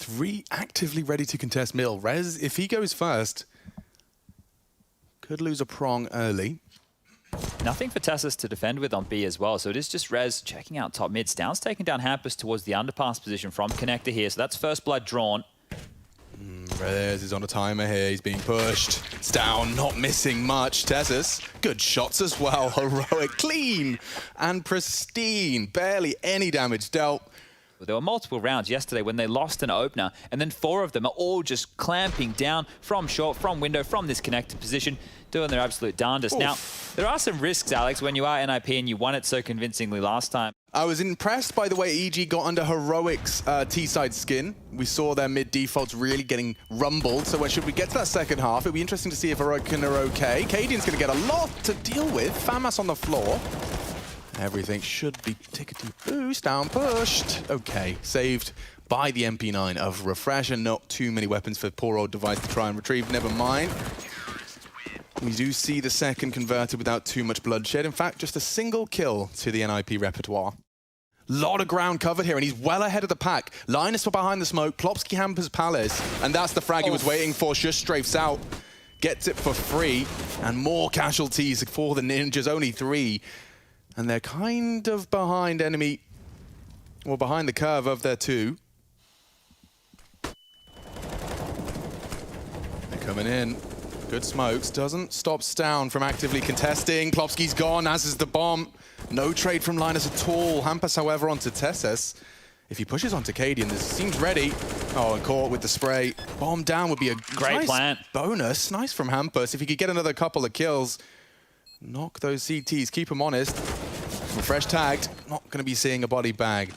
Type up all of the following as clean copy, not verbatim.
3 actively ready to contest middle. Rez, if he goes first, could lose a prong early. Nothing for Tessus to defend with on B as well, so it is just Rez checking out top mid. Stoun's taking down Hampus towards the underpass position from Connector here, so that's first blood drawn. Rez is on a timer here, he's being pushed. It's down, not missing much. Tessus, good shots as well. Heroic, clean and pristine. Barely any damage dealt. There were multiple rounds yesterday when they lost an opener, and then 4 of them are all just clamping down from short, from window, from this connected position, doing their absolute darndest. Now, there are some risks, Alex, when you are NIP and you won it so convincingly last time. I was impressed by the way EG got under Heroic's T-side skin. We saw their mid defaults really getting rumbled, so should we get to that second half, it'll be interesting to see if Heroic are okay. Cadian's going to get a lot to deal with. Famas on the floor. Everything should be tickety boost, down pushed. Okay, saved by the MP9 of Refresh, and not too many weapons for poor old Device to try and retrieve. Never mind. We do see the second converted without too much bloodshed. In fact, just a single kill to the NIP repertoire. Lot of ground covered here, and he's well ahead of the pack. Linus for behind the smoke, Plopsky hampers Palace, and that's the frag he was waiting for. Shush strafes out, gets it for free, and more casualties for the Ninjas, only 3. And they're kind of behind enemy, or behind the curve of their 2. They're coming in. Good smokes. Doesn't stop Stown from actively contesting. Plopsky's gone, as is the bomb. No trade from Linus at all. Hampus, however, onto Tessus. If he pushes onto Cadian, this seems ready. Oh, and caught with the spray. Bomb down would be a great nice plant. Bonus. Nice from Hampus. If he could get another couple of kills, knock those CTs, keep them honest. Refresh tagged, not going to be seeing a body bag.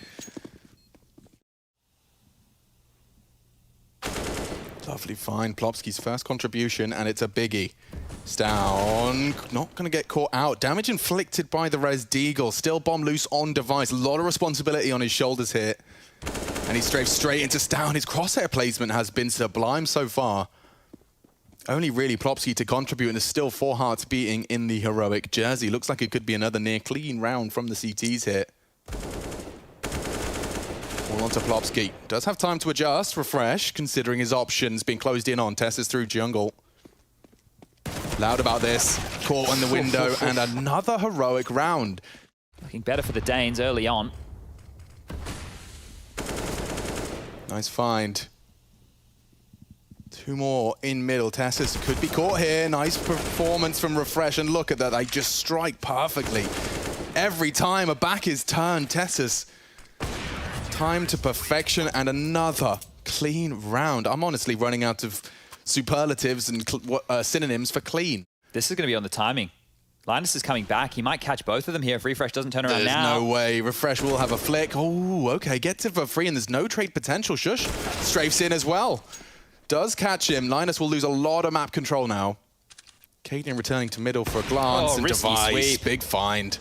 Lovely find, Plopsky's first contribution, and it's a biggie. Stown, not going to get caught out. Damage inflicted by the Res Deagle. Still bomb loose on Device. A lot of responsibility on his shoulders here. And he strafes straight into Stown. His crosshair placement has been sublime so far. Only really Plopsky to contribute, and there's still 4 hearts beating in the Heroic jersey. Looks like it could be another near clean round from the CTs here. All onto Plopsky. Does have time to adjust, Refresh, considering his options being closed in on. Tessus through jungle. Loud about this. Caught on the window, and another Heroic round. Looking better for the Danes early on. Nice find. 2 more in middle. Tessus could be caught here. Nice performance from Refresh, and look at that. They just strike perfectly. Every time a back is turned, Tessus. Time to perfection, and another clean round. I'm honestly running out of superlatives and synonyms for clean. This is going to be on the timing. Linus is coming back. He might catch both of them here if Refresh doesn't turn around now. There's no way. Refresh will have a flick. Oh, okay. Gets it for free, and there's no trade potential. Shush strafes in as well. Does catch him. Linus will lose a lot of map control now. Cadian returning to middle for a glance, and Device, sweep. Big find.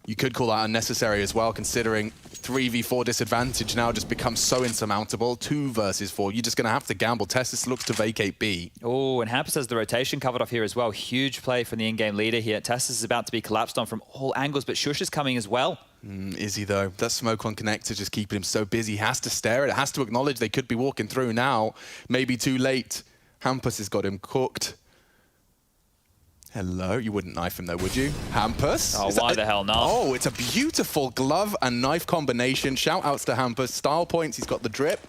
You could call that unnecessary as well, considering 3v4 disadvantage now just becomes so insurmountable. 2 versus 4. You're just going to have to gamble. Tessus looks to vacate B. Oh, and Hampus has the rotation covered off here as well. Huge play from the in-game leader here. Tessus is about to be collapsed on from all angles, but Shush is coming as well. Is he though? That smoke on connector just keeping him so busy. He has to stare at it, has to acknowledge they could be walking through now. Maybe too late. Hampus has got him cooked. Hello, you wouldn't knife him though, would you? Hampus? Oh, why the hell not? Oh, it's a beautiful glove and knife combination. Shout outs to Hampus. Style points, he's got the drip.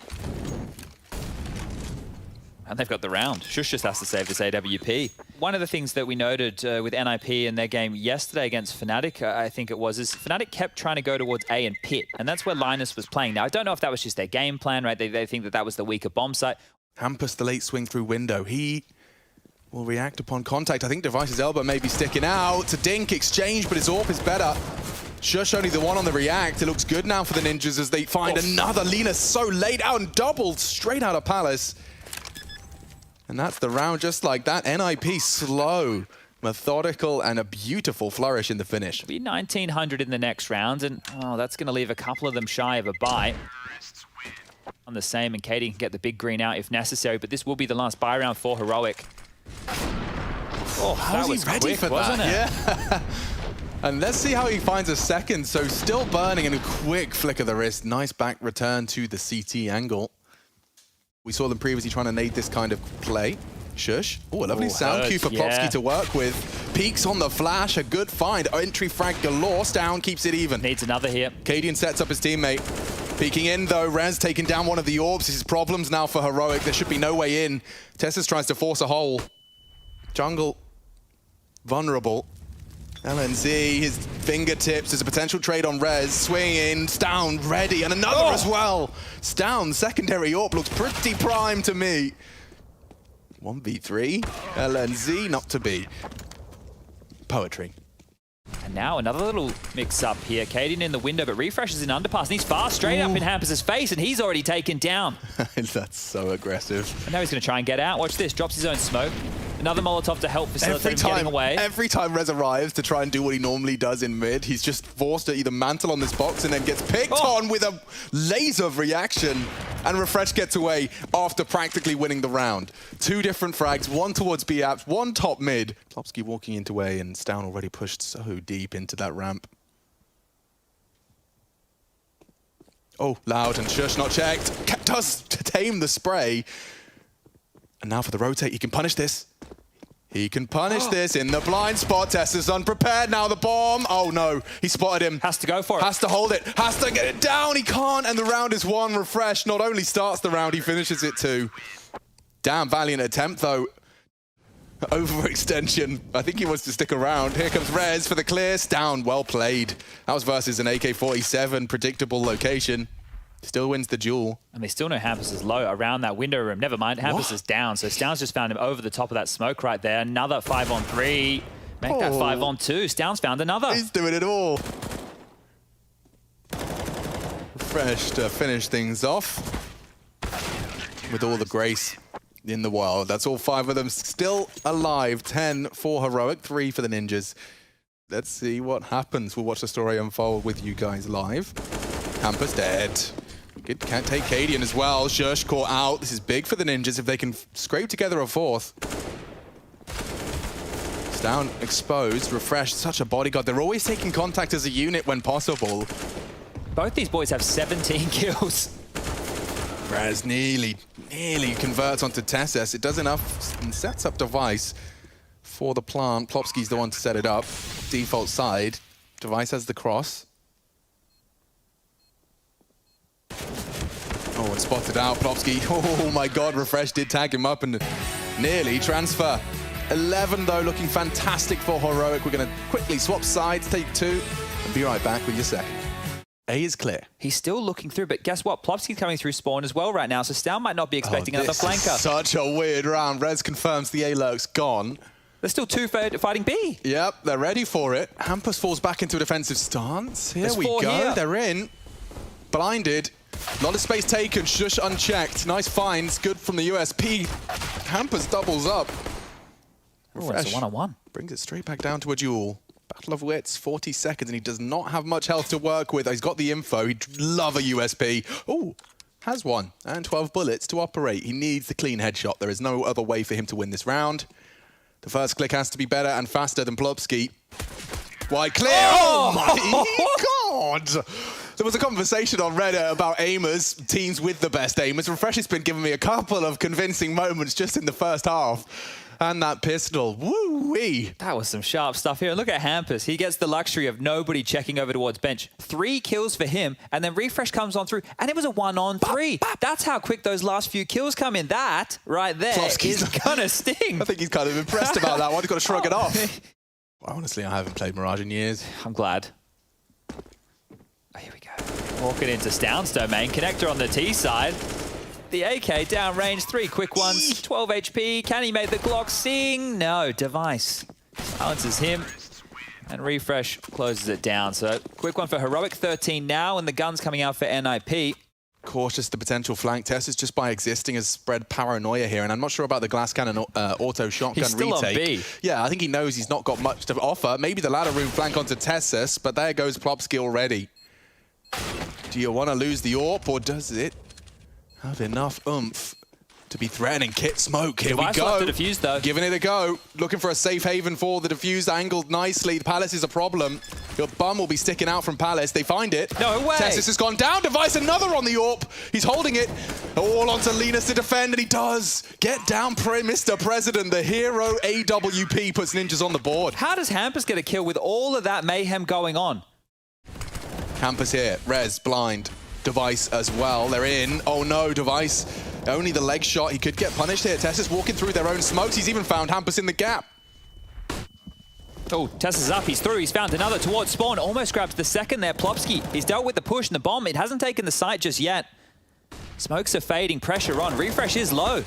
And they've got the round. Shush just has to save this AWP. One of the things that we noted with NIP in their game yesterday against Fnatic, I think it was, is Fnatic kept trying to go towards A and Pit. And that's where Linus was playing. Now, I don't know if that was just their game plan, right? They think that that was the weaker bomb site. Hampus, the late swing through window. He will react upon contact. I think Device's elbow may be sticking out. It's a dink exchange, but his AWP is better. Shush only the one on the react. It looks good now for the Ninjas as they find another. Lina's so late out and doubled straight out of Palace. And that's the round just like that. NIP slow, methodical, and a beautiful flourish in the finish. Be 1900 in the next round, and that's going to leave a couple of them shy of a bye. On the same, and Katie can get the big green out if necessary, but this will be the last buy round for Heroic. Oh, that was ready quick, for that, wasn't it? Yeah. And let's see how he finds a second. So still burning and a quick flick of the wrist. Nice back return to the CT angle. We saw them previously trying to nade this kind of play. Shush. Oh, a lovely sound cue for Plopsky to work with. Peeks on the flash, a good find. Entry frag galore. Down keeps it even. Needs another here. Cadian sets up his teammate. Peeking in though, Rez taking down one of the orbs. This is problems now for Heroic. There should be no way in. Tessus tries to force a hole. Jungle vulnerable. LNZ, his fingertips. There's a potential trade on Rez. Swinging in, Stown ready, and another as well. Stown, secondary AWP looks pretty prime to me. 1v3, LNZ not to be. Poetry. And now another little mix-up here. Cadian in the window, but Refresh is in underpass. And he's fast straight up in Hampus' face, and he's already taken down. That's so aggressive. And now he's going to try and get out. Watch this. Drops his own smoke. Another Molotov to help facilitate him getting away. Every time Rez arrives to try and do what he normally does in mid, he's just forced to either mantle on this box and then gets picked on with a laser reaction. And Refresh gets away after practically winning the round. 2 different frags, one towards B-Apps, one top mid. Plopsky walking into A, and Stown already pushed so deep into that ramp. Oh, loud and Shush not checked. Does tame the spray. And now for the rotate, he can punish this. He can punish this in the blind spot. Tessa's unprepared. Now the bomb. Oh no, he spotted him. Has to go for it. Has to hold it. Has to get it down. He can't, and the round is won. Refresh not only starts the round, he finishes it too. Damn valiant attempt though. Overextension. I think he wants to stick around. Here comes Rez for the clear. Down, well played. That was versus an AK-47, predictable location. Still wins the duel. And they still know Hampus is low around that window room. Never mind, Hampus is down. So Stown's just found him over the top of that smoke right there. Another 5-on-3. Make that 5-on-2. Stown's found another. He's doing it all. Fresh to finish things off with all the grace in the world. That's all 5 of them still alive. 10 for Heroic, 3 for the Ninjas. Let's see what happens. We'll watch the story unfold with you guys live. Hampus dead. Good, can't take Cadian as well. Shush caught out. This is big for the Ninjas if they can scrape together a 4th. Stown exposed. Refresh, such a bodyguard. They're always taking contact as a unit when possible. Both these boys have 17 kills. Rez nearly converts onto Tessus. It does enough and sets up device for the plant. Plopsky's the one to set it up. Default side. Device has the cross. Oh, and spotted out, Plopsky. Oh my God, Refresh did tag him up and nearly transfer. 11 though, looking fantastic for Heroic. We're gonna quickly swap sides, take 2, and be right back with your second. A is clear. He's still looking through, but guess what? Plopsky's coming through spawn as well right now, so Stown might not be expecting another flanker. Such a weird round. Rez confirms the A-lurk's gone. There's still 2 fighting B. Yep, they're ready for it. Hampus falls back into a defensive stance. Here we go, here. They're in. Blinded. A lot of space taken, Shush unchecked. Nice finds, good from the USP. Hampus doubles up. Ooh, it's a 1-on-1. Brings it straight back down to a duel. Battle of Wits, 40 seconds, and he does not have much health to work with. He's got the info. He'd love a USP. Oh, has one, and 12 bullets to operate. He needs the clean headshot. There is no other way for him to win this round. The first click has to be better and faster than Plopsky. Wide clear. Oh my God! There was a conversation on Reddit about aimers, teams with the best aimers. Refresh has been giving me a couple of convincing moments just in the first half. And that pistol, woo-wee. That was some sharp stuff here. Look at Hampus. He gets the luxury of nobody checking over towards bench. 3 kills for him, and then Refresh comes on through, and it was a 1-on-3. That's how quick those last few kills come in. That, right there, is gonna sting. I think he's kind of impressed about that one. He's got to shrug it off. Well, honestly, I haven't played Mirage in years. I'm glad. Oh, here we go. Walking into Stown's domain. Connector on the T side. The AK down range, 3 quick ones, 12 HP. Can he make the Glock sing? No, Device silences him. And Refresh closes it down. So quick one for Heroic, 13 now, and the gun's coming out for NIP. Cautious the potential flank test is just by existing has spread paranoia here, and I'm not sure about the glass cannon auto shotgun he's still retake. On B. Yeah, I think he knows he's not got much to offer. Maybe the ladder room flank onto Tessus, but there goes Plopsky already. Do you want to lose the AWP, or does it have enough oomph to be threatening. Kit smoke, here Device we go. left to defuse, though. Giving it a go. Looking for a safe haven for the defuse, angled nicely. Palace is a problem. Your bum will be sticking out from Palace. They find it. No way. Tessis has gone down. Device another on the AWP. He's holding it. All onto Linus to defend, and he does. Get down, Mr. President. The hero AWP puts Ninjas on the board. How does Hampus get a kill with all of that mayhem going on? Hampus here. Rez, blind. Device as well. They're in. Oh no, Device. Only the leg shot. He could get punished here. Tessis walking through their own smokes. He's even found Hampus in the gap. Oh, Tess is up, he's through, he's found another towards spawn, almost grabs the second there, Plopsky. He's dealt with the push and the bomb, it hasn't taken the site just yet. Smokes are fading, pressure on, refresh is low.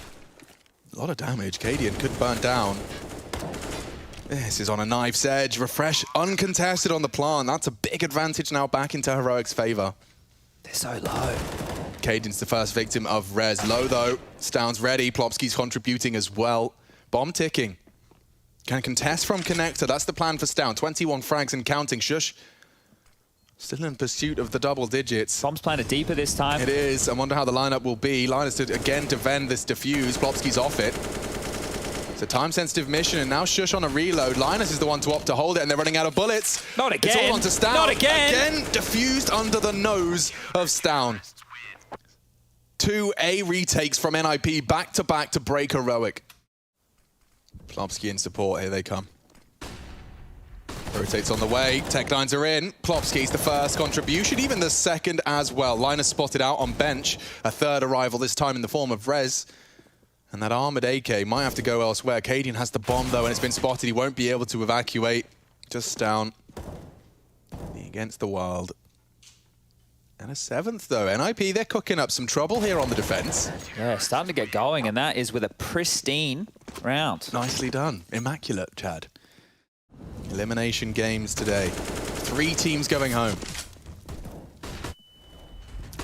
A lot of damage, Cadian could burn down. This is on a knife's edge, refresh uncontested on the plant. That's a big advantage now back into Heroic's favor. They're so low. Cadian's the first victim of Rez. Low though, Stound's ready, Plopsky's contributing as well. Bomb ticking. Can contest from Connector. That's the plan for Stound. 21 frags and counting. Shush. Still in pursuit of the double digits. Bomb's planted deeper this time. It is. I wonder how the lineup will be. Linus to again defend this defuse. Plopsky's off it. It's a time-sensitive mission, and now Shush on a reload. Linus is the one to opt to hold it, and they're running out of bullets. Not again. It's all onto Stound. Not again. Again, diffused under the nose of Stound. 2 A retakes from NIP back-to-back to break Heroic. Plopsky in support, here they come. Rotates on the way, Tech9s are in. Plopsky's the first contribution, even the second as well. Linus spotted out on bench, a third arrival this time in the form of Rez. And that armored AK might have to go elsewhere. Cadian has the bomb though, and it's been spotted. He won't be able to evacuate. Just down against the Wild. And a 7th though. NIP, they're cooking up some trouble here on the defense. Yeah, starting to get going, and that is with a pristine round. Nicely done. Immaculate, Chad. Elimination games today. 3 teams going home.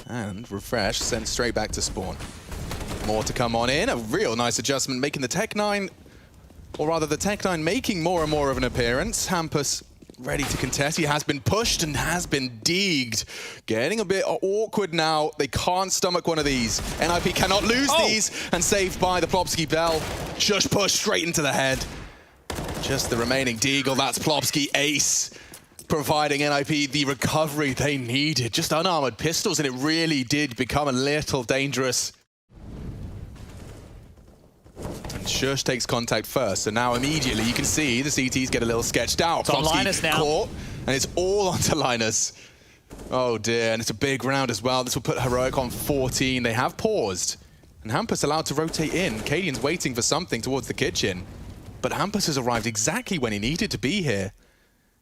And refresh, sent straight back to spawn. More to come on in. A real nice adjustment, making the Tech9, or rather the Tech9 making more and more of an appearance. Hampus ready to contest. He has been pushed and has been deegged. Getting a bit awkward now. They can't stomach one of these. NIP cannot lose these, and saved by the Plopsky Bell. Shush push straight into the head. Just the remaining deagle. That's Plopsky ace, providing NIP the recovery they needed. Just unarmored pistols, and it really did become a little dangerous. And Shush takes contact first, so now immediately you can see the CTs get a little sketched out. It's on Linus now. Caught, and it's all onto Linus. Oh dear, and it's a big round as well. This will put Heroic on 14. They have paused, and Hampus allowed to rotate in. Cadian's waiting for something towards the kitchen, but Hampus has arrived exactly when he needed to be here.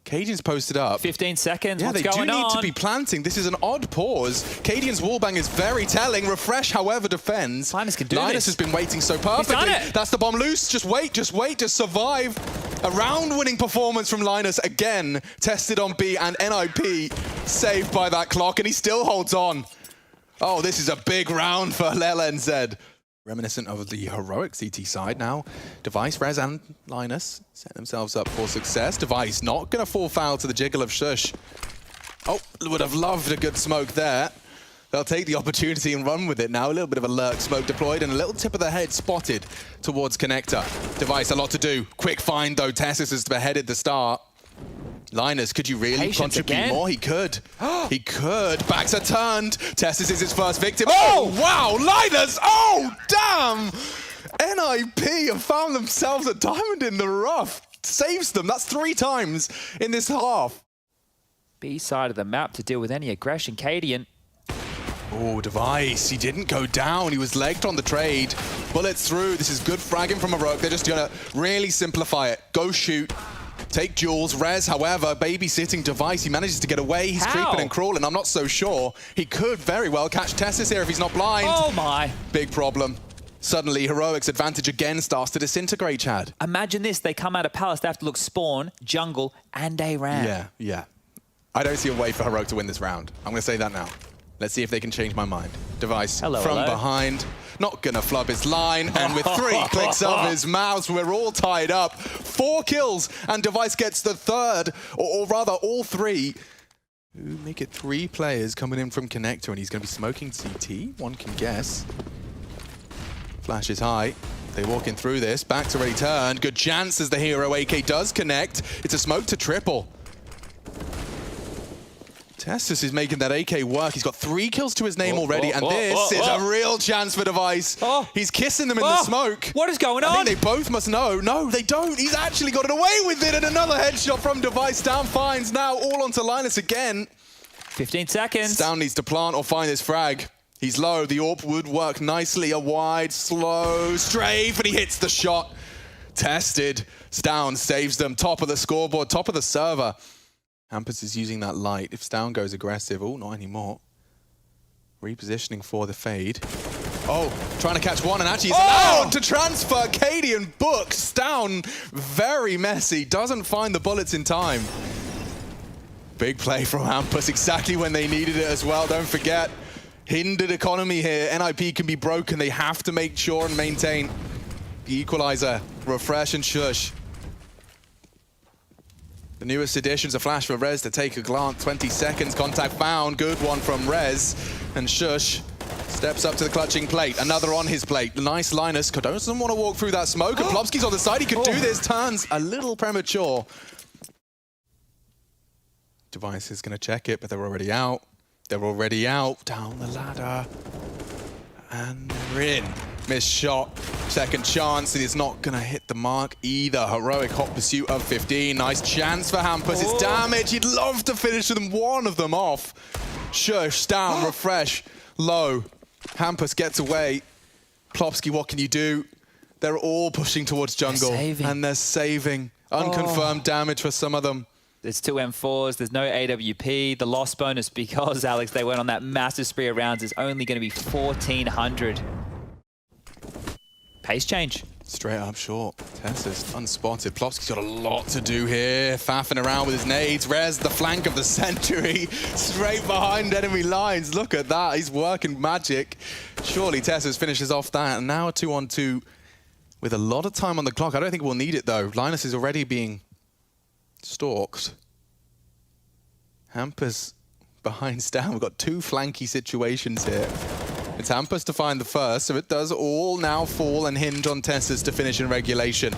Cadian's posted up. 15 seconds, yeah, what's they going do need on? to be planting. This is an odd pause. Cadian's wallbang is very telling. Refresh, however, defends. Linus can do Linus this. has been waiting so perfectly. He's done it. That's the bomb loose. Just wait, just survive. A round-winning performance from Linus again. Tested on B, and NIP saved by that clock, and he still holds on. Oh, this is a big round for LNZ. Reminiscent of the Heroic CT side now. Device, Rez, and Linus set themselves up for success. Device not going to fall foul to the jiggle of Shush. Oh, would have loved a good smoke there. They'll take the opportunity and run with it now. A little bit of a lurk smoke deployed, and a little tip of the head spotted towards Connector. Device, a lot to do. Quick find though. Tessis has beheaded the start. Linus, could you really Patience contribute again. more? He could. He could. Backs are turned. Tessis is his first victim. Oh, wow. Linus. Oh, damn. NIP have found themselves a diamond in the rough. Saves them. That's 3 times in this half. B side of the map to deal with any aggression. Cadian. Oh, Device. He didn't go down. He was legged on the trade. Bullets through. This is good fragging from Heroic. They're just going to really simplify it. Go shoot. Take Jules. Rez, however, babysitting Device. He manages to get away. He's creeping and crawling. I'm not so sure. He could very well catch Tessis here if he's not blind. Oh my. Big problem. Suddenly, Heroic's advantage again starts to disintegrate, Chad. Imagine this. They come out of Palace. They have to look spawn, jungle, and a ramp. Yeah. I don't see a way for Heroic to win this round. I'm going to say that now. Let's see if they can change my mind. Device from behind. Not going to flub his line. And with 3 clicks of his mouse, we're all tied up. 4 kills. And Device gets the 3rd. Or rather, all 3. Ooh, make it 3 players coming in from Connector. And he's going to be smoking CT. One can guess. Flash is high. They walking through this. Back to return. Good chance as the hero. AK does connect. It's a smoke to triple. Tessus is making that AK work. He's got 3 kills to his name already, and this is a real chance for Device. He's kissing them in the smoke. What is going on? I think they both must know. No, they don't. He's actually got it away with it, and another headshot from Device. Down finds now all onto Linus again. 15 seconds. Down needs to plant or find this frag. He's low. The AWP would work nicely. A wide, slow strafe, and he hits the shot. Tested. Stown saves them. Top of the scoreboard, top of the server. Hampus is using that light. If Stown goes aggressive, oh, not anymore. Repositioning for the fade. Oh, trying to catch one, and actually he's allowed to transfer. Cadian books. Stown, very messy. Doesn't find the bullets in time. Big play from Hampus, exactly when they needed it as well. Don't forget, hindered economy here. NIP can be broken. They have to make sure and maintain the equalizer. Refresh and Shush. The newest additions, a flash for Rez to take a glance. 20 seconds, contact found. Good one from Rez. And Shush steps up to the clutching plate. Another on his plate. Nice Linus. doesn't want to walk through that smoke. And Plopsky's on the side. He could do this. Turns a little premature. Device is going to check it, but they're already out. They're already out. Down the ladder. And they're in. Missed shot. Second chance. It is not going to hit the mark either. Heroic hot pursuit of 15. Nice chance for Hampus. It's damage. He'd love to finish them. One of them off. Shush. Down. Refresh. Low. Hampus gets away. Plopsky, what can you do? They're all pushing towards jungle. And they're saving. Unconfirmed damage for some of them. There's 2 M4s, there's no AWP. The loss bonus, because, Alex, they went on that massive spree of rounds, is only going to be 1,400. Pace change. Straight up short. Tessus unspotted. Plopsky's got a lot to do here. Faffing around with his nades. Rez, the flank of the century. Straight behind enemy lines. Look at that. He's working magic. Surely Tessus finishes off that. And now a 2-on-2 with a lot of time on the clock. I don't think we'll need it, though. Linus is already being stalked. Hampus behind Stan. We've got 2 flanky situations here. It's Hampus to find the first, so it does all now fall and hinge on Tessus to finish in regulation.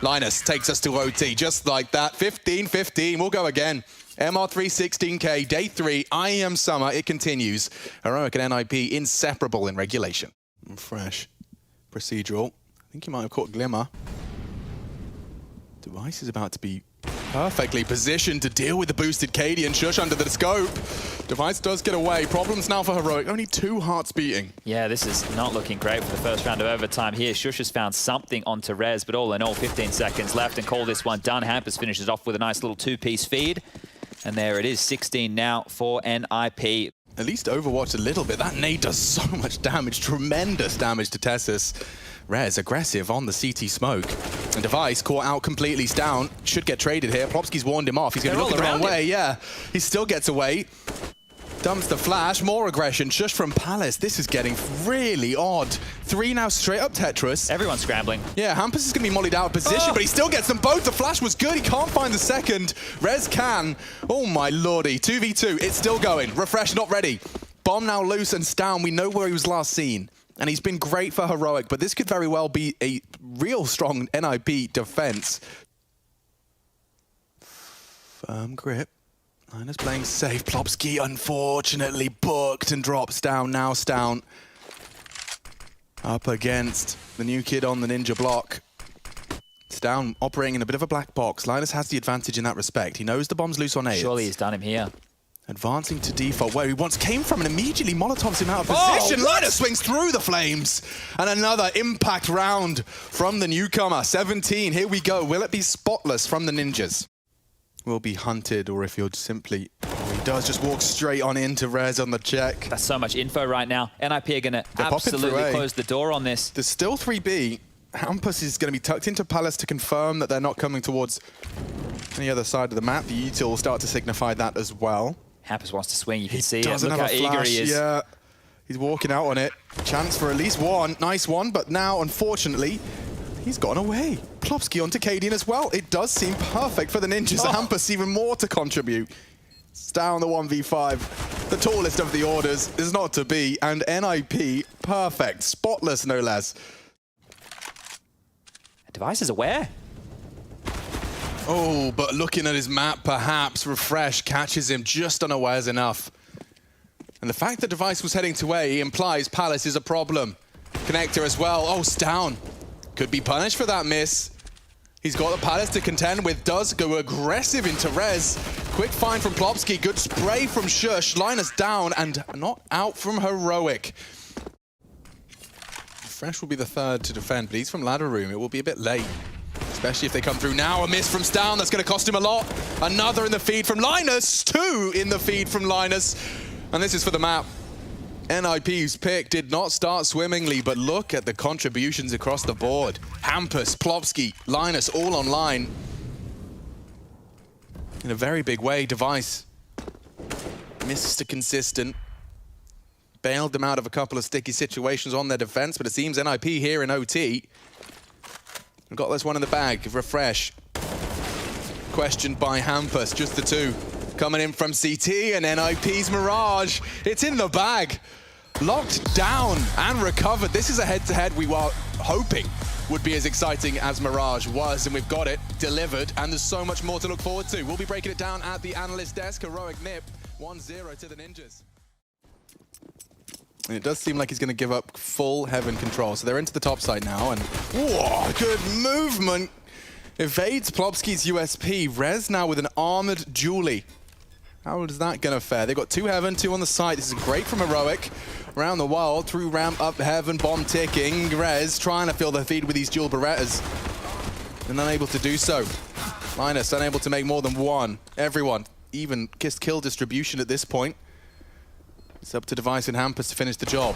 Linus takes us to OT, just like that. 15-15, we'll go again. MR316K, day 3, IEM summer, it continues. Heroic and NIP inseparable in regulation. Fresh. Procedural. I think he might have caught Glimmer. Device is about to be perfectly positioned to deal with the boosted Cadian. Shush under the scope. Device does get away. Problems now for Heroic. Only 2 hearts beating. Yeah, this is not looking great for the first round of overtime here. Shush has found something onto Rez, but all in all, 15 seconds left and call this one done. Hampus finishes off with a nice little 2-piece feed. And there it is, 16 now for NIP. At least Overwatch a little bit. That nade does so much damage. Tremendous damage to Tessus. Rez aggressive on the CT smoke. And Device caught out completely. Down. Should get traded here. Plopsky's warned him off. He's going to look the wrong way. Yeah. He still gets away. Dumps the flash. More aggression. Shush from Palace. This is getting really odd. 3 now straight up Tetris. Everyone's scrambling. Yeah, Hampus is going to be mollied out of position, but he still gets them both. The flash was good. He can't find the second. Rez can. Oh my lordy. 2v2. It's still going. Refresh not ready. Bomb now loose and Stown. We know where he was last seen. And he's been great for Heroic, but this could very well be a real strong NIP defense. Firm grip. Linus playing safe. Plopsky unfortunately booked and drops down. Now Stown up against the new kid on the ninja block. Stown operating in a bit of a black box. Linus has the advantage in that respect. He knows the bomb's loose on A. Surely he's done him here. Advancing to default, where he once came from and immediately Molotovs him out of position. Linus swings through the flames. And another impact round from the newcomer. 17, here we go. Will it be spotless from the ninjas? Will be hunted, or if he'll simply... Oh, he does just walk straight on into Rez on the check. That's so much info right now. NIP are going to absolutely close the door on this. There's still 3B. Hampus is going to be tucked into Palace to confirm that they're not coming towards any other side of the map. The util will start to signify that as well. Hampus wants to swing, you can see it. Look how eager he is. Yeah, he's walking out on it. Chance for at least one. Nice one, but now, unfortunately, he's gone away. Plopsky onto Cadian as well. It does seem perfect for the ninjas. Hampus even more to contribute. It's down the 1v5. The tallest of the orders is not to be, and NIP, perfect. Spotless, no less. Device is aware. Oh, but looking at his map, perhaps Refresh catches him just unawares enough. And the fact that Device was heading to A implies Palace is a problem. Connector as well. Oh, Stown could be punished for that miss. He's got the Palace to contend with, does go aggressive into Rez. Quick find from Plopsky, good spray from Shush. Linus down and not out from Heroic. Fresh will be the third to defend, but he's from ladder room. It will be a bit late, especially if they come through now. A miss from Stown, that's going to cost him a lot. Another in the feed from Linus, 2 in the feed from Linus. And this is for the map. NIP's pick did not start swimmingly, but look at the contributions across the board. Hampus, Plopsky, Linus all online. In a very big way, Device. Mr. Consistent. Bailed them out of a couple of sticky situations on their defense, but it seems NIP here in OT. We've got this one in the bag. Refresh. Questioned by Hampus, just the 2. Coming in from CT and NIP's Mirage. It's in the bag. Locked down and recovered. This is a head-to-head we were hoping would be as exciting as Mirage was, and we've got it delivered, and there's so much more to look forward to. We'll be breaking it down at the analyst desk. Heroic nip, 1-0 to the Ninjas. And it does seem like he's going to give up full Heaven control. So they're into the top side now, and whoa, good movement. Evades Plopsky's USP. Rez now with an armored Julie. How is that going to fare? They've got 2 Heaven, 2 on the side. This is great from Heroic. Around the wild, through ramp, up Heaven, bomb ticking. Rez trying to fill the feed with these dual Berettas. And unable to do so. Linus unable to make more than 1. Everyone, even kill distribution at this point. It's up to Device and Hampus to finish the job.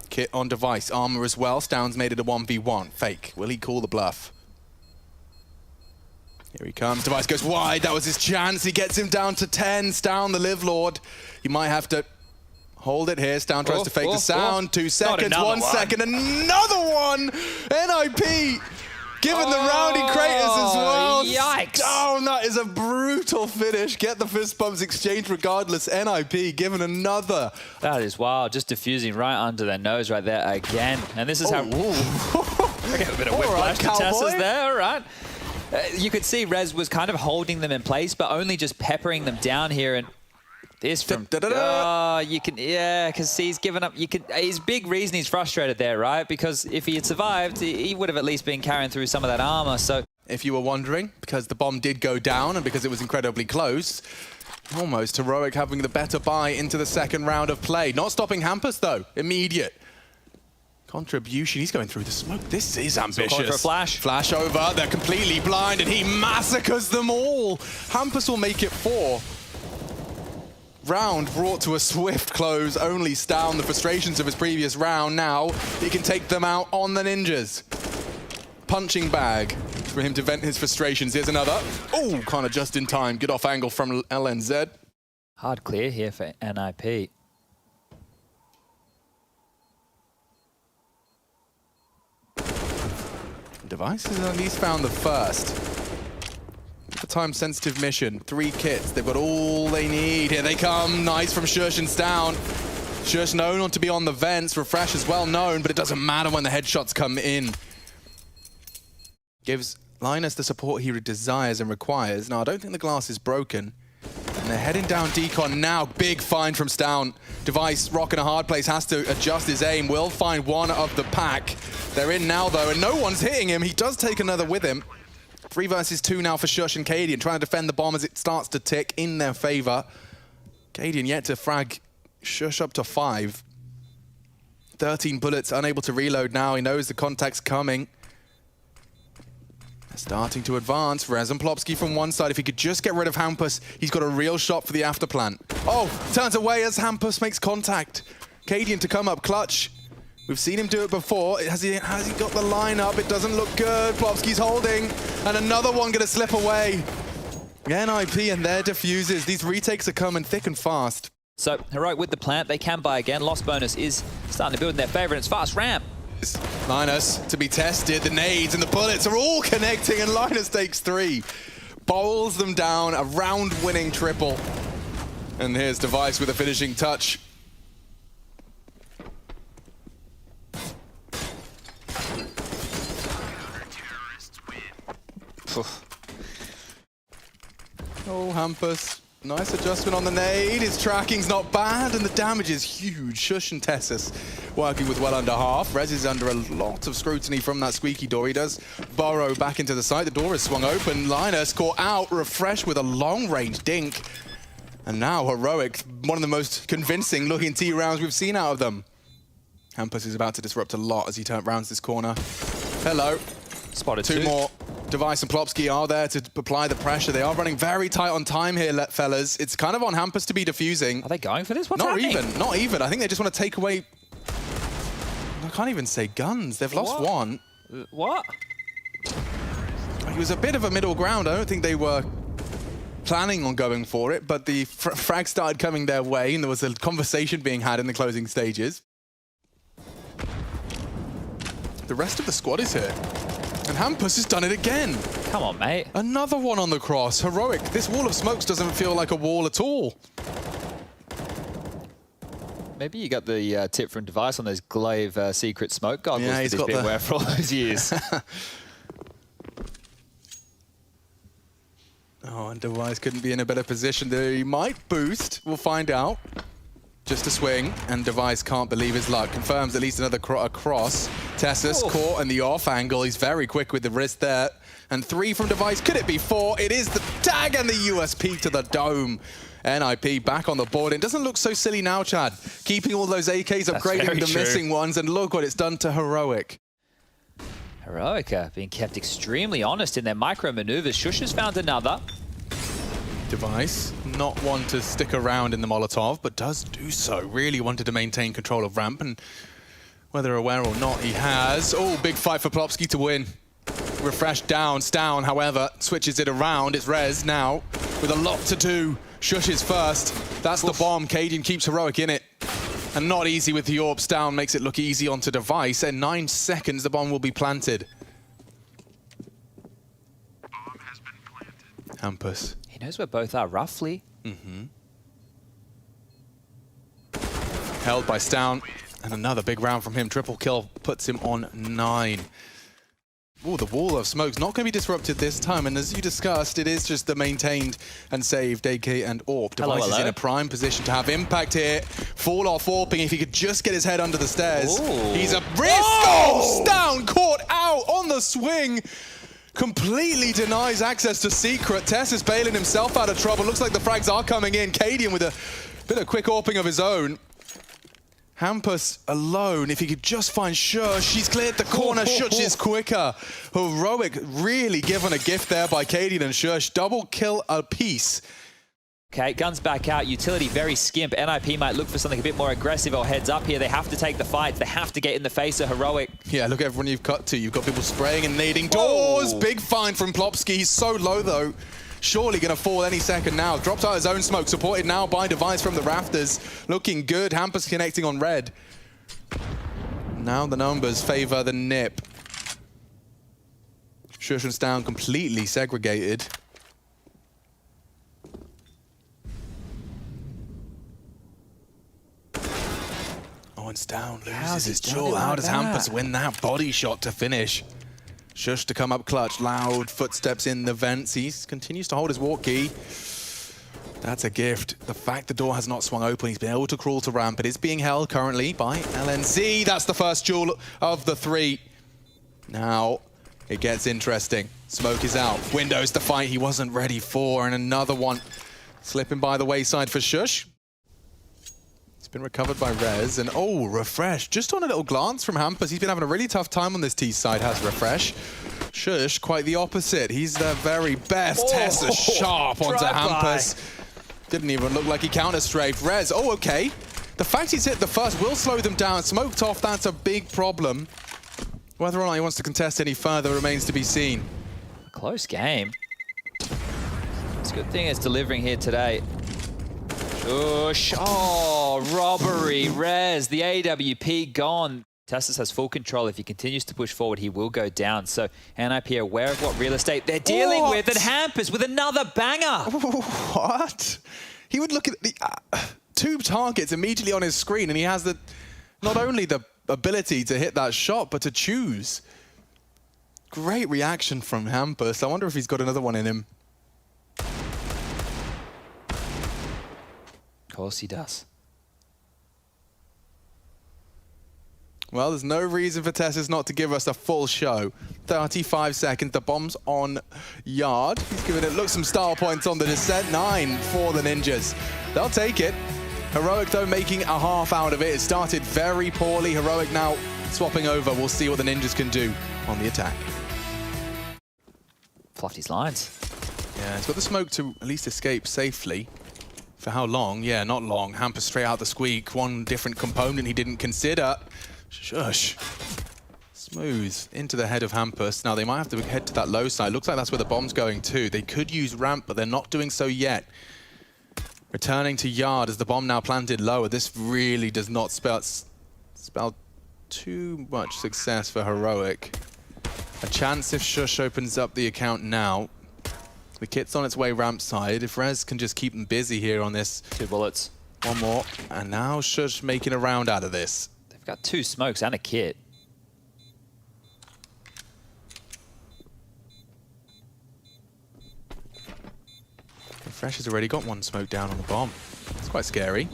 Kit on Device, armor as well. Stown's made it a 1v1. Fake. Will he call the bluff? Here he comes. Device goes wide. That was his chance. He gets him down to 10. Stown, the Live Lord. He might have to hold it here. Stown tries to fake the sound. 2 seconds. 1 second. Another one. NIP. Given the round in Kratos as well. Yikes. Down, that is a brutal finish. Get the fist bumps exchanged regardless. NIP given another. That is wild. Just diffusing right under their nose right there again. And this is how... I get a bit of whiplash to Tessa's there, all right. You could see Rez was kind of holding them in place, but only just peppering them down here. And this from... you can... Yeah, because he's given up... His big reason he's frustrated there, right? Because if he had survived, he would have at least been carrying through some of that armor, so... If you were wondering, because the bomb did go down and because it was incredibly close, almost Heroic having the better buy into the second round of play. Not stopping Hampus, though. Immediate. Contribution, he's going through the smoke. This is ambitious. For a flash. Flash over, they're completely blind, and he massacres them all. Hampus will make it 4. Round brought to a swift close, only Stown the frustrations of his previous round. Now he can take them out on the Ninjas. Punching bag for him to vent his frustrations. Here's another. Oh, kind of just in time. Good off angle from LNZ. Hard clear here for NIP. Device has at least found the first. The time-sensitive mission. 3 kits. They've got all they need. Here they come. Nice from Shush and Stown. Shush known to be on the vents. Refresh is well known, but it doesn't matter when the headshots come in. Gives Linus the support he desires and requires. Now, I don't think the glass is broken. And they're heading down Decon now. Big find from Stown. Device, rock in a hard place, has to adjust his aim. Will find one of the pack. They're in now, though, and no one's hitting him. He does take another with him. 3 versus 2 now for Shush and Cadian, trying to defend the bomb as it starts to tick in their favor. Cadian yet to frag Shush up to 5. 13 bullets, unable to reload now. He knows the contact's coming. Starting to advance. Rez and Plopsky from one side. If he could just get rid of Hampus, he's got a real shot for the afterplant. Oh, turns away as Hampus makes contact. Cadian to come up clutch. We've seen him do it before. Has he got the line up? It doesn't look good. Plopsky's holding. And another one going to slip away. NIP and their diffuses. These retakes are coming thick and fast. So, Heroic with the plant. They can buy again. Lost bonus is starting to build in their favor, and it's fast ramp. Linus to be tested. The nades and the bullets are all connecting, and Linus takes 3. Bowls them down. A round-winning triple. And here's Device with a finishing touch. Oh, Hampus. Nice adjustment on the nade. His tracking's not bad, and the damage is huge. Sjuush and Tessus working with well under half. Rez is under a lot of scrutiny from that squeaky door. He does burrow back into the site. The door is swung open. Linus caught out. Refresh with a long-range dink. And now Heroic, one of the most convincing looking T rounds we've seen out of them. Hampus is about to disrupt a lot as he rounds this corner. Hello. Spotted two more. Device and Plopsky are there to apply the pressure. They are running very tight on time here, fellas. It's kind of on Hampus to be defusing. Are they going for this? What's happening? Not even. I think they just want to take away... I can't even say guns. They've lost one. What? It was a bit of a middle ground. I don't think they were planning on going for it, but the frag started coming their way, and there was a conversation being had in the closing stages. The rest of the squad is here. And Hampus has done it again. Come on, mate. Another one on the cross. Heroic. This wall of smokes doesn't feel like a wall at all. Maybe you got the tip from Device on those Glaive secret smoke goggles yeah, that he's been wearing for all those years. Oh, and Device couldn't be in a better position. He might boost. We'll find out. Just a swing, and Device can't believe his luck. Confirms at least another cross. Tessus caught in the off angle. He's very quick with the wrist there. And 3 from Device. Could it be 4? It is the tag and the USP to the dome. NIP back on the board. It doesn't look so silly now, Chad. Keeping all those AKs, upgrading the missing ones, and look what it's done to Heroic. Heroic being kept extremely honest in their micro maneuvers. Sjuush has found another. Device, not one to stick around in the Molotov, but does do so. Really wanted to maintain control of ramp, and whether aware or not, he has. Oh, big fight for Plopsky to win. Refresh down. Stown, however, switches it around. It's Rez now with a lot to do. Sjuush is first. That's the bomb. Cadian keeps Heroic in it. And not easy with the AWP. Stown makes it look easy onto Device. In 9 seconds, the bomb will be planted. Bomb has been planted. Hampus. He knows where both are, roughly. Held by Stown. And another big round from him. Triple kill puts him on 9. Oh, the wall of smoke's not going to be disrupted this time. And as you discussed, it is just the maintained and saved AK and AWP. Device is in a prime position to have impact here. Fall off AWPing. If he could just get his head under the stairs. Ooh. He's a risk. Oh! Stown caught out on the swing. Completely denies access to Secret. Tess is bailing himself out of trouble. Looks like the frags are coming in. Cadian with a bit of quick AWPing of his own. Hampus alone, if he could just find Sjuush. She's cleared the corner. Sjuush is quicker. Heroic really given a gift there by Cadian and Sjuush. Double kill apiece. Okay, guns back out. Utility very skimp. NIP might look for something a bit more aggressive or heads up here. They have to take the fight. They have to get in the face of Heroic. Yeah, look at everyone you've cut to. You've got people spraying and nading doors. Big find from Plopsky. He's so low, though. Surely going to fall any second now. Dropped out his own smoke. Supported now by Device from the rafters. Looking good. Hampus connecting on red. Now the numbers favor the nip. Sjuush and Stown completely segregated. Oh, and Stown loses his jaw. How does Hampus win that body shot to finish? Sjuush to come up clutch. Loud footsteps in the vents. He continues to hold his walk key. That's a gift. The fact the door has not swung open, he's been able to crawl to ramp. It is being held currently by LNZ. That's the first duel of the 3. Now it gets interesting. Smoke is out. Windows the fight he wasn't ready for. And another one slipping by the wayside for Sjuush. Been recovered by Rez, and oh, Refresh. Just on a little glance from Hampus, he's been having a really tough time on this T side, has Refresh. Sjuush, quite the opposite. He's the very best. Tessa sharp onto Hampus. Didn't even look like he counter-strafed. Rez, oh, okay. The fact he's hit the first will slow them down. Smoked off, that's a big problem. Whether or not he wants to contest any further remains to be seen. Close game. It's a good thing it's delivering here today. Sjuush. Oh, robbery. Rez, the AWP gone. Tessus has full control. If he continues to push forward, he will go down. So NIP are aware of what real estate they're dealing with. And Hampus with another banger. What? He would look at the 2 targets immediately on his screen, and he has the not only the ability to hit that shot, but to choose. Great reaction from Hampus. I wonder if he's got another one in him. Of course he does. Well, there's no reason for Tessus not to give us a full show. 35 seconds, the bomb's on Yard. He's giving it, look, some style points on the descent. 9 for the Ninjas. They'll take it. Heroic, though, making a half out of it. It started very poorly. Heroic now swapping over. We'll see what the Ninjas can do on the attack. Fluffed his lines. Yeah, he's got the smoke to at least escape safely. For how long? Yeah, not long. Hampus straight out the squeak. One different component he didn't consider. Shush. Smooth into the head of Hampus. Now they might have to head to that low side. Looks like that's where the bomb's going to. They could use ramp, but they're not doing so yet. Returning to Yard as the bomb now planted lower. This really does not spell too much success for Heroic. A chance if Shush opens up the account now. The kit's on its way ramp side. If Rez can just keep them busy here on this. 2 bullets. One more. And now Shush making a round out of this. They've got 2 smokes and a kit. Fresh has already got 1 smoke down on the bomb. It's quite scary.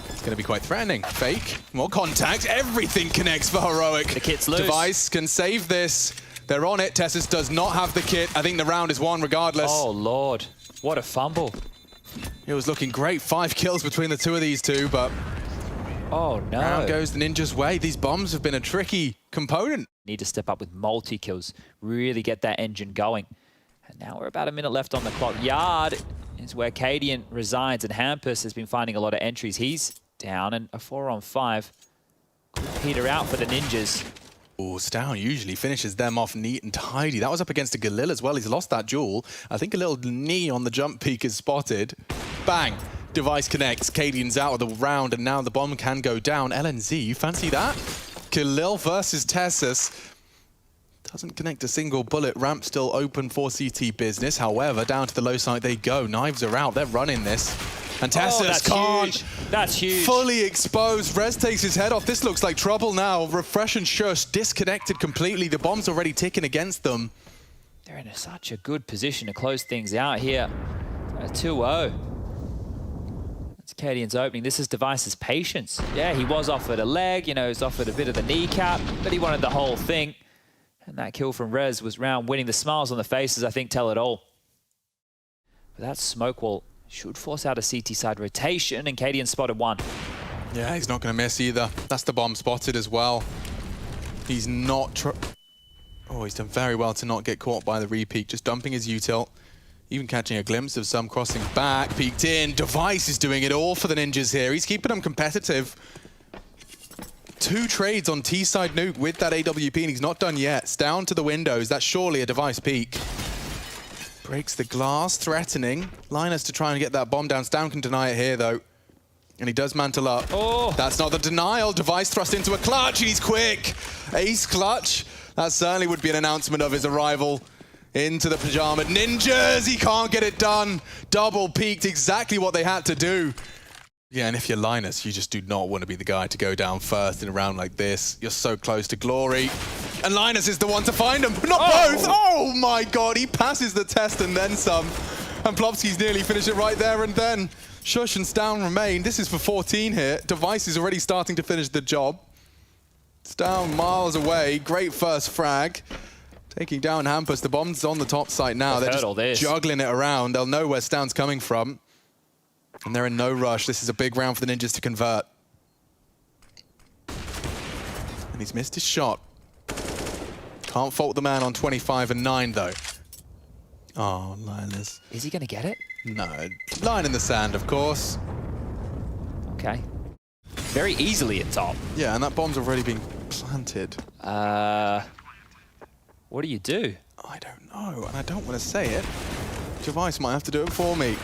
It's going to be quite threatening. Fake. More contact. Everything connects for Heroic. The kit's loose. Device can save this. They're on it. Tessus does not have the kit. I think the round is won regardless. Oh, Lord. What a fumble. It was looking great. 5 kills between the 2 of these 2, but oh, no. round goes the Ninjas' way. These bombs have been a tricky component. Need to step up with multi-kills. Really get that engine going. And now we're about a minute left on the clock. Yard is where Cadian resides, and Hampus has been finding a lot of entries. He's down, and a 4-on-5 could peter out for the Ninjas. Oh, Stown usually finishes them off neat and tidy. That was up against a Galil as well. He's lost that duel. I think a little knee on the jump peak is spotted. Bang! Device connects. Cadian's out of the round, and now the bomb can go down. LNZ, you fancy that? Galil versus Tessus. Doesn't connect a single bullet. Ramp still open for CT business. However, down to the low side they go. Knives are out. They're running this. And Tessus can't. Huge. That's huge. Fully exposed. Rez takes his head off. This looks like trouble now. Refresh and Shush disconnected completely. The bomb's already ticking against them. They're in such a good position to close things out here. A 2-0. That's Cadian's opening. This is Device's patience. Yeah, he was offered a leg. You know, he was offered a bit of the kneecap, but he wanted the whole thing. And that kill from Rez was round winning. The smiles on the faces, I think, tell it all. But that smoke wall should force out a CT side rotation, and Cadian spotted 1. Yeah, he's not going to miss either. That's the bomb spotted as well. He's not... Oh, he's done very well to not get caught by the repeat. Just dumping his util. Even catching a glimpse of some crossing back. Peeked in. Device is doing it all for the Ninjas here. He's keeping them competitive. 2 trades on T-side nuke with that AWP, and he's not done yet. It's down to the windows. That's surely a Device peak. Breaks the glass, threatening. Linus to try and get that bomb down. Stown can deny it here, though. And he does mantle up. Oh. That's not the denial. Device thrust into a clutch. He's quick. Ace clutch. That certainly would be an announcement of his arrival into the Pajama Ninjas. He can't get it done. Double peaked, exactly what they had to do. Yeah, and if you're Linus, you just do not want to be the guy to go down first in a round like this. You're so close to glory. And Linus is the one to find him. Not both! Oh my god, he passes the test and then some. And Plopsky's nearly finished it right there and then. Shush and Stown remain. This is for 14 here. Device is already starting to finish the job. Stown miles away. Great first frag. Taking down Hampus. The bomb's on the top site now. They're just juggling it around. They'll know where Stown's coming from. And they're in no rush. This is a big round for the Ninjas to convert. And he's missed his shot. Can't fault the man on 25 and 9, though. Oh, Linus. Is he going to get it? No. Line in the sand, of course. Okay. Very easily at top. Yeah, and that bomb's already been planted. What do you do? I don't know, and I don't want to say it. Device might have to do it for me.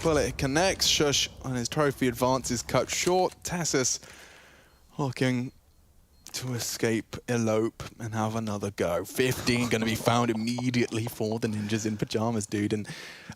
Bullet connects. Shush on his trophy advances cut short. Tessus looking to escape, elope, and have another go. 15 going to be found immediately for the Ninjas in Pajamas, dude. And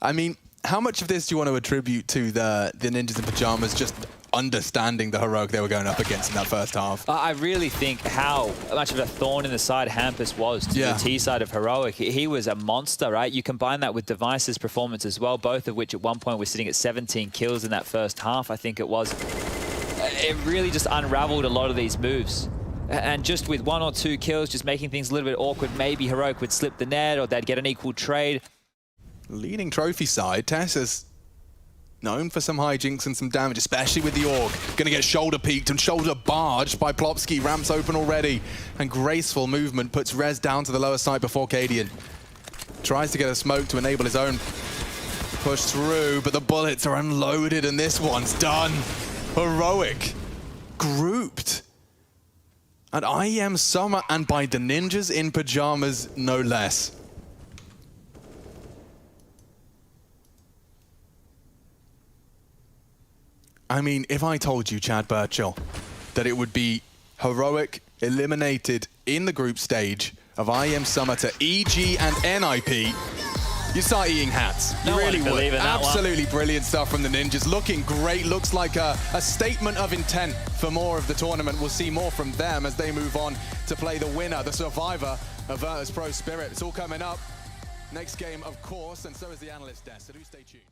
I mean, how much of this do you want to attribute to the Ninjas in Pajamas just understanding the heroic they were going up against in that first half. I really think how much of a thorn in the side Hampus was to the T side of Heroic. He was a monster, right? You combine that with Device's performance as well, both of which at one point were sitting at 17 kills in that first half, I think it was. It really just unraveled a lot of these moves. And just with 1 or 2 kills, just making things a little bit awkward, maybe Heroic would slip the net or they'd get an equal trade. Leading trophy side, Tessa's known for some hijinks and some damage, especially with the Org. Gonna get shoulder peeked and shoulder barged by Plopsky. Ramps open already. And graceful movement puts Rez down to the lower side before Cadian. Tries to get a smoke to enable his own push through, but the bullets are unloaded and this one's done. Heroic grouped at IEM Summer and by the Ninjas in pajamas, no less. I mean, if I told you, Chad Burchill, that it would be Heroic eliminated in the group stage of IEM Summer to EG and NIP, you start eating hats. You really would. Absolutely brilliant stuff from the Ninjas. Looking great. Looks like a statement of intent for more of the tournament. We'll see more from them as they move on to play the winner, the survivor of Virtus Pro Spirit. It's all coming up. Next game, of course, and so is the analyst desk, so do stay tuned.